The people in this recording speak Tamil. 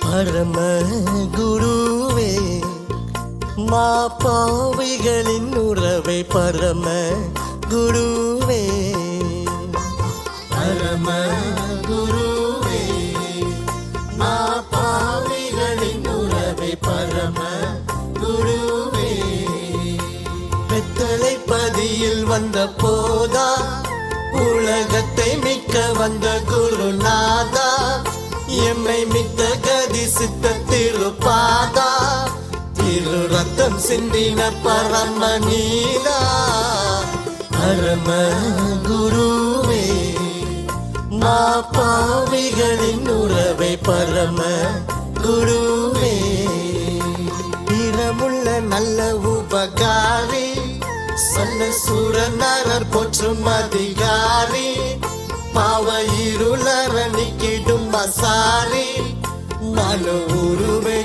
பரம குருவே மாபாவிகளின் உறவை பரம குருவே பரம குருவே மாபாவிகளின் உறவை பரம குருவே வெத்தலை பதியில் வந்த போதா உலகத்தை மிக்க வந்த குருநாதா எம்மை மித்த கதி சித்த திருப்பாதா திரு ரத்தம் சிந்தின பரம நீதா பரம குருவே மாபாவிகளின் உறவை பரம குருவே வீரமுள்ள நல்ல உபகாரி சொல்ல சூரநரர் போற்றும் அதிகாரி பாவ இருளர நிக்கிடும் மசாரி மனு உருவே